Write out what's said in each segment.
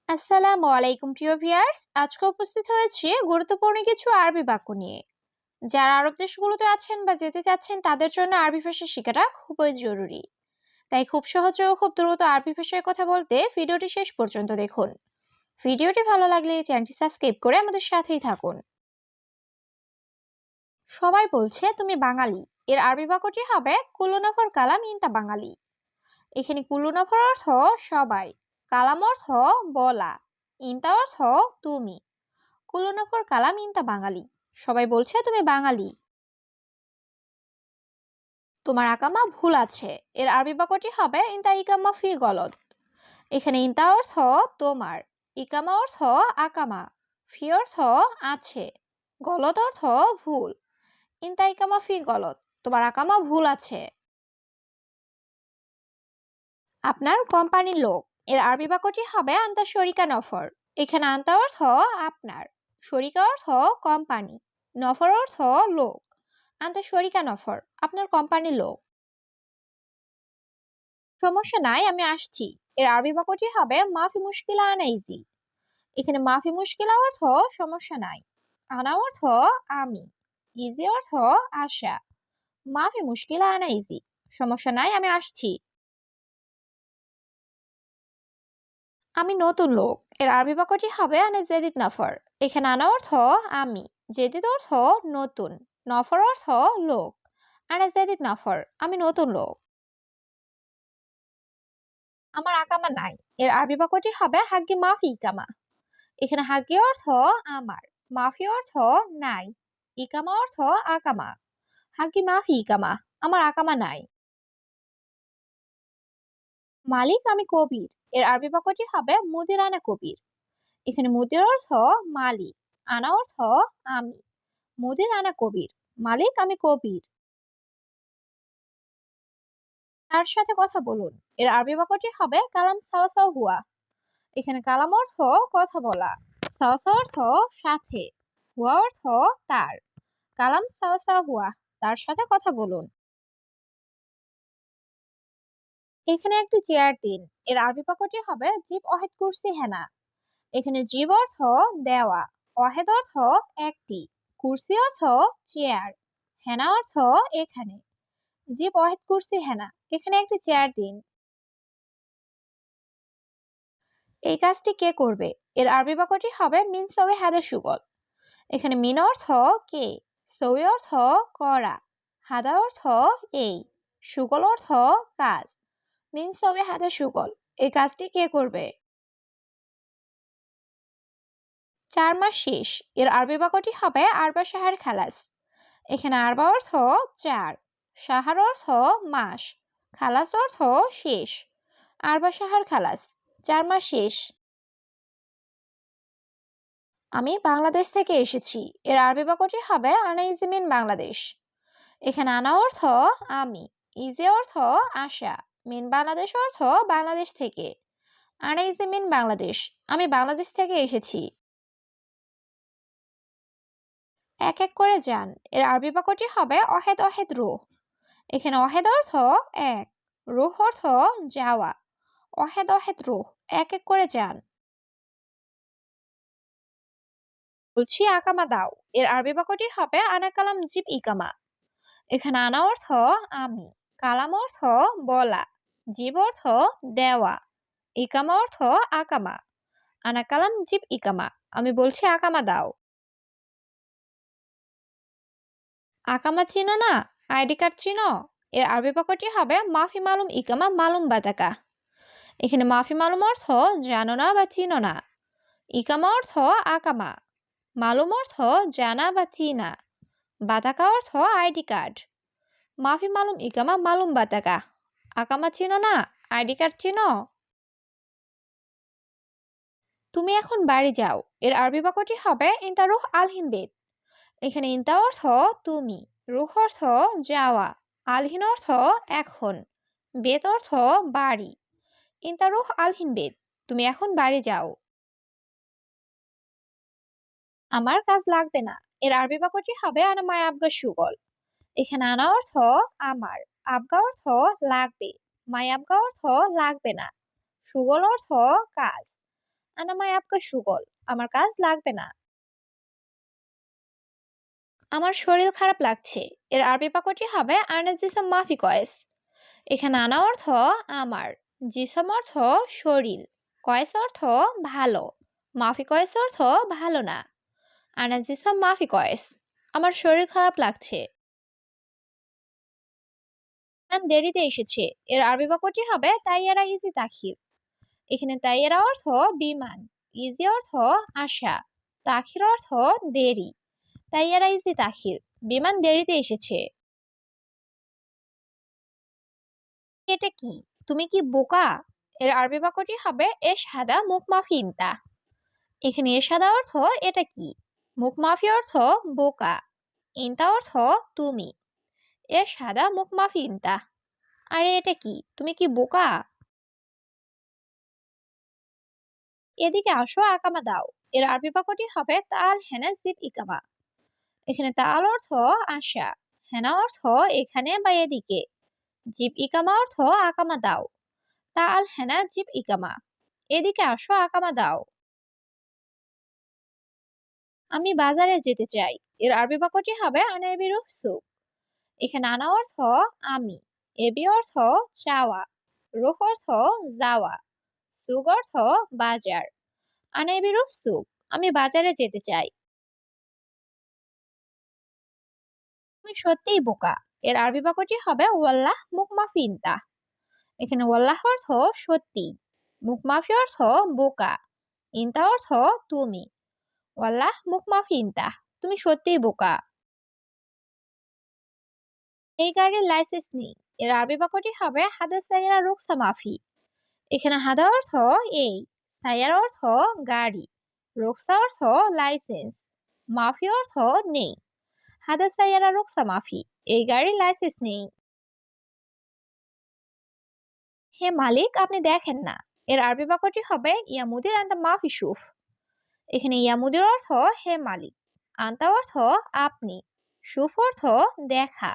আসসালামু আলাইকুম প্রিয় ভিউয়ার্স, আজকে উপস্থিত হয়েছে গুরুত্বপূর্ণ কিছু আরবি বাক্য নিয়ে। যারা আরব দেশগুলোতে আছেন বা যেতে চাচ্ছেন তাদের জন্য আরবি ভাষা শেখাটা খুবই জরুরি। তাই খুব সহজে ও খুব দ্রুত আরবি ভাষায় কথা বলতে ভিডিওটি শেষ পর্যন্ত দেখুন। ভিডিওটি ভালো লাগলে চ্যানেলটি সাবস্ক্রাইব করে আমাদের সাথেই থাকুন। সবাই বলছে তুমি বাঙালি, এর আরবি বাক্যটি হবে কুল্লুনাফর কালাম ইনতা বাঙালি। এখানে কুল্লুনাফর অর্থ সবাই, কালাম অর্থ বলা, ইনতা অর্থ তুমি। কুল্লুনাফর কালাম ইনতা বাঙালি, সবাই বলছে তুমি বাঙালি। তোমার আকামা ভুল আছে, এর আরবি বাক্যটি হবে ইনতা ইকামা ফি গলত। এখানে ইনতা অর্থ তোমার, ইকামা অর্থ আকামা, ফি অর্থ আছে, গলত অর্থ ভুল। ইনতা ইকামা ফি গলত, তোমার আকামা ভুল আছে। আপনার কোম্পানির লোক, এর আরবি বাক্যটি হবে আন্তা শরিকা নফর। এখানে আন্তা অর্থ আপনার, শরিকা অর্থ কোম্পানি, নফর অর্থ লোক। আন্তা শরিকা নফর, আপনার কোম্পানির লোক। সমস্যা নাই, আমি আসছি, এর আরবি বাক্যটি হবে মাফি মুশকিলা আনা ইজি। এখানে মাফি মুশকিলা অর্থ সমস্যা নাই, আনা অর্থ আমি, ইজি অর্থ আসা। মাফি মুশকিলা আনা ইজি, সমস্যা নাই, আমি আসছি। আমি নতুন লোক, এর আরবি বাক্যটি হবে আনা জেদিদ নফর। এখানে আনা অর্থ আমি, জেদিদ অর্থ নতুন, নফর অর্থ লোক। আনা জেদিদ নফর, আমি নতুন লোক। আমার আকামা নাই, এর আরবি বাক্যটি হবে হাগ্গি মাফি ইকামা। এখানে হাগ্গি অর্থ আমার, মাফি অর্থ নাই, ইকামা অর্থ আকামা। হাগ্গি মাফি ইকামা, আমার আকামা নাই। মালিক আমি কবির, এর আরবি বাক্যটি হবে মুদির আনা কবির। এখানে মুদির অর্থ মালিক, আনা অর্থ আমি, মুদির আনা কবির, মালিক আমি কবির। তার সাথে কথা বলুন, এর আরবি বাক্যটি হবে কালাম সাওয়া সাওয়া হুয়া। এখানে কালাম অর্থ কথা বলা, সাওয়া সাওয়া অর্থ সাথে, হুয়া অর্থ তার। কালাম সাওয়া সাওয়া হুয়া, তার সাথে কথা বলুন। এখানে একটি চেয়ার দিন, এর আরবি বাক্যটি হবে জিব অহেদ কুরসি হেনা। এখানে জিব অর্থ দেওয়া, অহেদ অর্থ একটি, কুরসি অর্থ চেয়ার, হেনা অর্থ এখানে। জিব অহেদ কুরসি হেনা, এখানে একটি চেয়ার দিন। এই কাজটি কে করবে, এর আরবি বাক্যটি হবে মিন সওয়ে হাদা সুগল। এখানে মিন অর্থ কে, সওয়ে অর্থ করা, হাদা অর্থ এই, সুগল অর্থ কাজ। মিন সওয়ে হাদা সুগল, এই কাজটি কে করবে। 4 মাস শেষ, এর আরবি বাক্যটি হবে আরবা শাহর খালাস। এখানে আরবা অর্থ 4, শাহর অর্থ মাস, খালাস অর্থ শেষ। আরবা শাহর খালাস, 4 মাস শেষ। আমি বাংলাদেশ থেকে এসেছি, এর আরবি বাক্যটি হবে আনা ইজি মিন বাংলাদেশ। এখানে আনা অর্থ আমি, ইজি অর্থ আসা, মিন বাংলাদেশ অর্থ বাংলাদেশ থেকে। আনা ইজি মিন বাংলাদেশ, আমি বাংলাদেশ থেকে এসেছি। এক এক করে যান, এর আরবি বাক্যটি হবে অহেদ অহেদ রুহ। এখানে অহেদ অর্থ এক, রুহ অর্থ যাওয়া। অহেদ অহেদ রুহ, এক এক করে যান। বলছি আকামা দাও, এর আরবি বাক্যটি হবে আনা কালাম জিব ইকামা। এখানে আনা অর্থ আমি, কালাম অর্থ বলা, জিব অর্থ দেওয়া, ইকামা অর্থ আকামা। আনা কালাম জিব ইকামা, আমি বলছি আকামা দাও। আকামা চিনো না, আইডি কার্ড চিনো, এর আরবি বাক্যটি হবে মাফি মালুম ইকামা মালুম বাতাকা। এখানে মাফি মালুম অর্থ জানো না বা চিনো না, ইকামা অর্থ আকামা, মালুম অর্থ জানা বা চিনা, বাতাকা অর্থ আইডি কার্ড। মাফি মালুম ইকামা মালুম বাতাকা, আকামা চিনো না, আইডি কার্ড চিনো। তুমি এখন বাড়ি যাও, এর আরবি বাক্যটি হবে ইনতা রুহ আলহিন বেত। এখানে ইনতা অর্থ তুমি, রুহ অর্থ যাওয়া, আলহিন অর্থ এখন, বেত অর্থ বাড়ি। ইনতা রুহ আলহিন বেত, তুমি এখন বাড়ি যাও। আমার কাজ লাগবে না, এর আরবি বাক্যটি হবে আনা মায় আবগা সুগল। এখানে আনা অর্থ আমার, আবগা অর্থ লাগবে, মায় আবগা অর্থ লাগবে না, সুগল অর্থ কাজ। আনা মাই আপকা সুগল, আমার কাজ লাগবে না। আমার শরীর খারাপ লাগছে, এর আরবি বাক্যটি হবে আনা জিসম মাফি কয়েস। এখানে আনা অর্থ আমার, জিসম অর্থ শরীর, কয়েস অর্থ ভালো, মাফি কয়েস অর্থ ভালো না। আনা জিসম মাফি কয়েস, আমার শরীর খারাপ লাগছে। দেরিতে এসেছে, এর আরবি বাক্যটি হবে তাইয়ারা ইজি তাখির। এখানে তাইয়ারা অর্থ বিমান, ইজি অর্থ আসা, তাখির অর্থ দেরি। তাইয়ারা ইজি তাখির, বিমান দেরিতে এসেছে। এটা কি, তুমি কি বোকা? এর আরবি বাক্যটি হবে এশ হাদা মুখ মাফি ইনতা। এখানে এশ হাদা অর্থ এটা কি, মুখ মাফি অর্থ বোকা, ইনতা অর্থ তুমি। এশ হাদা মুখ মাফি ইনতা, আরে এটা কি, তুমি কি বোকা? এদিকে আসো আকামা দাও, এর আরবি বাক্যটি হবে তাল হেনা জিব ইকামা। এখানে তাল অর্থ আসা, হেনা অর্থ এখানে বা এদিকে, জিব ইকামা অর্থ আকামা দাও। তাল হেনা জিব ইকামা, এদিকে আসো আকামা দাও। আমি বাজারে যেতে চাই, এর আরবি বাক্যটি হবে আনা এবি রুহ সুক। এখানে আনা অর্থ আমি, এবি অর্থ চাওয়া, রুহ অর্থ যাওয়া, সুক অর্থ বাজার। আনা এবি রুহ সুক, আমি বাজারে যেতে চাই। তুমি সত্যিই বোকা, এর আরবি বাক্যটি হবে ওয়াল্লাহ মুখ মাফি ইনতা। এখানে ওয়াল্লাহ অর্থ সত্যি, মুখ মাফি অর্থ বোকা, ইনতা অর্থ তুমি। ওয়াল্লাহ মুখ মাফি ইনতা, তুমি সত্যিই বোকা। এই গাড়ির লাইসেন্স নেই, এর আরবি বাক্যটি হবে হাদা সাইয়ারা রুকসা মাফি। এখানে হাদা অর্থ এই, সাইয়ারা অর্থ গাড়ি, রুকসা অর্থ লাইসেন্স, মাফি অর্থ নেই। হাদা সাইয়ারা রুকসা মাফি, এই গাড়ির লাইসেন্স নেই। হে মালিক, আপনি দেখেন না, এর আরবি বাক্যটি হবে ইয়া মুদির আনতা মাফি শুফ। এখানে ইয়া মুদির অর্থ হে মালিক, আনতা অর্থ আপনি, শুফ অর্থ দেখা,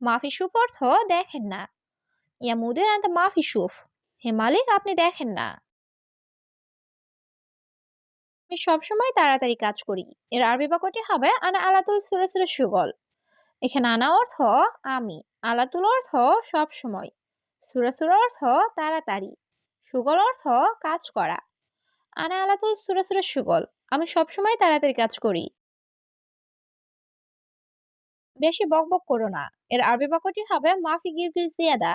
মাফি শুফ অর্থ দেখেন না। ইয়া মুদির আনতা মাফি শুফ, হে মালিক আপনি দেখেন না। আমি সবসময় তাড়াতাড়ি কাজ করি, এর আরবি বাক্যটি হবে আনা আলাতুল সুরা সুগল। এখানে আনা অর্থ আমি, আলাতুল অর্থ সব সময়, সুরা অর্থ তাড়াতাড়ি, সুগল অর্থ কাজ করা। আনা আলাতুল সুরা সুগল, আমি সবসময় তাড়াতাড়ি কাজ করি। বেশি বকবক করো না, এর আরবি বাক্যটি হবে মাফি গিরগির জিয়াদা।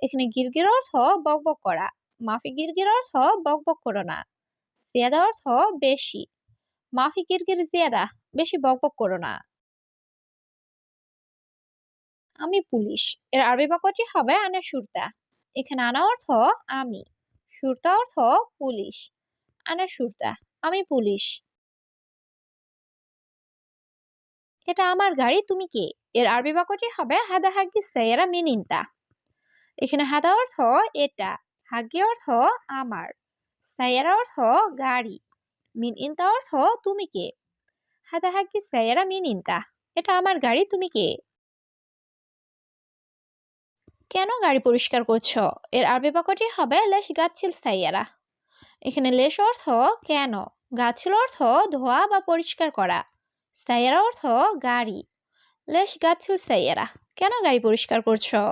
এখানে গিরগির অর্থ বকবক করা, মাফি গিরগির অর্থ বকবক করো না, জিয়াদা অর্থ বেশি। মাফি গিরগির জিয়াদা, বেশি বকবক করো না। আমি পুলিশ, এর আরবি বাক্যটি হবে আনা সুরতা। এখানে আনা অর্থ আমি, সুরতা অর্থ পুলিশ। আনা সুরতা, আমি পুলিশ। এটা আমার গাড়ি, তুমি কে? এর আরবি বাক্যটি হবে হাদা হাগি সাইয়ারা মিন ইনতা। এখানে হাদা অর্থ এটা, হাগি অর্থ আমার, সাইয়ারা অর্থ গাড়ি, মিন ইনতা অর্থ তুমি কে। হাদা হাগি সাইয়ারা মিন ইনতা, এটা আমার গাড়ি, তুমি কে? কেন গাড়ি পরিষ্কার করছো? এর আরবি বাক্যটি হবে লেশ গাচ্ছিল সাইয়ারা। এখানে লেশ অর্থ কেন, গাছিল অর্থ ধোয়া বা পরিষ্কার করা, সাইয়ারা অর্থ গাড়ি। লেশ গাচ্ছিল সাইয়ারা, কেন গাড়ি পরিষ্কার করছো?